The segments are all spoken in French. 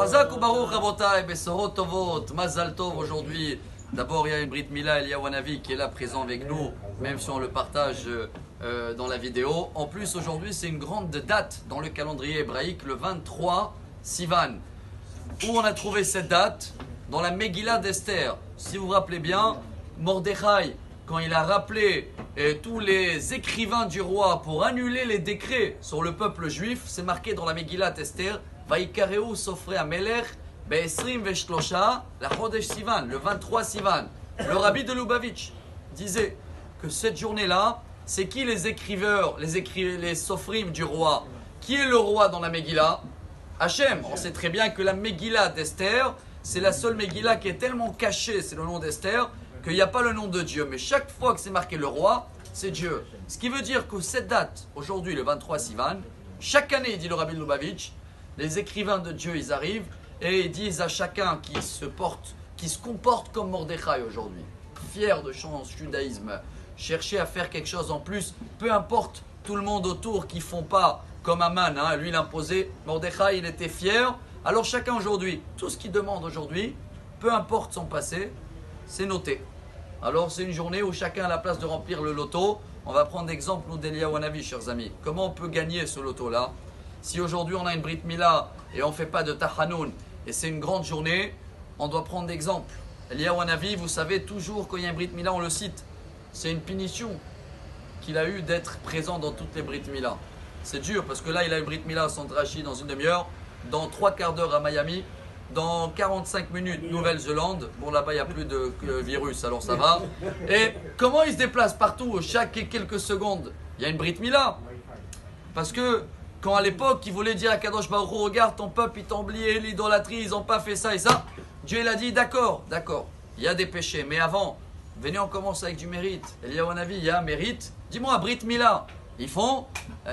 Chazak ou Baruch Rabotai, Besorot Tovot, Mazal Tov aujourd'hui. D'abord, il y a une Brit Mila, Eliyahu Hanavi qui est là présent avec nous, même si on le partage dans la vidéo. En plus, aujourd'hui, c'est une grande date dans le calendrier hébraïque, le 23 Sivan. Où on a trouvé cette date? Dans la Megillah d'Esther. Si vous vous rappelez bien, Mordechai, quand il a rappelé tous les écrivains du roi pour annuler les décrets sur le peuple juif, c'est marqué dans la Megillah d'Esther, Vaikareu Sofrei Amelech Be'esrim Veshlosha la Chodesh Sivan, le 23 Sivan. Le rabbi de Lubavitch disait que cette journée-là, c'est qui les écriveurs, les sofrim du roi? Qui est le roi dans la Megillah? Hachem. On sait très bien que la Megillah d'Esther, c'est la seule Megillah qui est tellement cachée, c'est le nom d'Esther, qu'il n'y a pas le nom de Dieu. Mais chaque fois que c'est marqué le roi, c'est Dieu. Ce qui veut dire que cette date, aujourd'hui le 23 Sivan, chaque année, dit le rabbi de Lubavitch, les écrivains de Dieu, ils arrivent et ils disent à chacun qui se comporte comme Mordechai aujourd'hui, fier de son judaïsme, chercher à faire quelque chose en plus, peu importe tout le monde autour qui ne font pas comme Aman, hein, lui l'imposait, Mordechai il était fier. Alors chacun aujourd'hui, tout ce qu'il demande aujourd'hui, peu importe son passé, c'est noté. Alors c'est une journée où chacun a la place de remplir le loto. On va prendre l'exemple nous d'Eliyahu Hanavi, chers amis. Comment on peut gagner ce loto-là? Si aujourd'hui on a une Brit Mila et on ne fait pas de Tachanoun et c'est une grande journée, on doit prendre l'exemple. Eliyahu Hanavi, vous savez, toujours quand il y a une Brit Mila, on le cite. C'est une punition qu'il a eu d'être présent dans toutes les Brit Mila. C'est dur parce que là il a une Brit Mila à Sandrachi dans une demi-heure, dans 3 quarts d'heure à Miami, dans 45 minutes Nouvelle-Zélande. Bon, là-bas il n'y a plus de virus, alors ça va. Et comment il se déplace partout, chaque quelques secondes, il y a une Brit Mila. Parce que quand à l'époque il voulait dire à Kadosh Baruch Hu, regarde ton peuple, ils t'ont oublié l'idolâtrie, ils n'ont pas fait ça et ça, Dieu il a dit d'accord, il y a des péchés, mais avant, venez on commence avec du mérite. Eliyahu Hanavi, il y a un mérite. Dis-moi, Brit Mila, ils font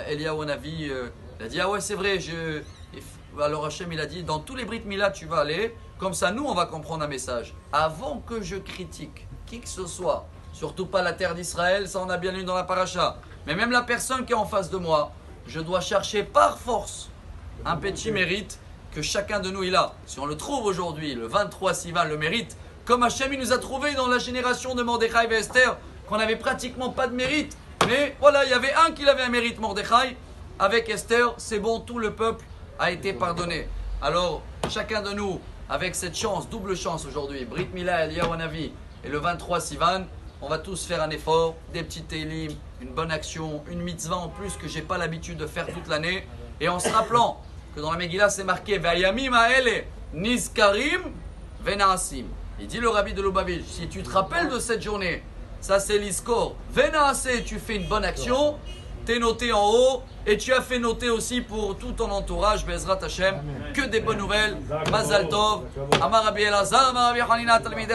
Eliyahu Hanavi, il a dit ah ouais c'est vrai, alors Hachem il a dit dans tous les Brit Mila tu vas aller, comme ça nous on va comprendre un message. Avant que je critique qui que ce soit, surtout pas la terre d'Israël, ça on a bien lu dans la paracha, mais même la personne qui est en face de moi, je dois chercher par force un petit mérite que chacun de nous il a. Si on le trouve aujourd'hui, le 23 Sivan, le mérite, comme Hachem il nous a trouvé dans la génération de Mordechai et Esther, qu'on n'avait pratiquement pas de mérite. Mais voilà, il y avait un qui avait un mérite, Mordechai. Avec Esther, c'est bon, tout le peuple a été pardonné. Alors, chacun de nous, avec cette chance, double chance aujourd'hui, Brit Mila, Eliyahu Hanavi et le 23 Sivan, on va tous faire un effort, des petits télim, une bonne action, une mitzvah en plus que j'ai pas l'habitude de faire toute l'année. Et en se rappelant que dans la Megillah c'est marqué Vayamim Haele Nizkarim Venaasim. Il dit le rabbi de Lubavitch, si tu te rappelles de cette journée, ça c'est l'Iskor. Venaase, tu fais une bonne action, t'es noté en haut et tu as fait noter aussi pour tout ton entourage, Bezrat Hashem, que des bonnes nouvelles. Mazal Tov, Amar Rabbi Elazar, Amar Rabbi Hanina, Talmidei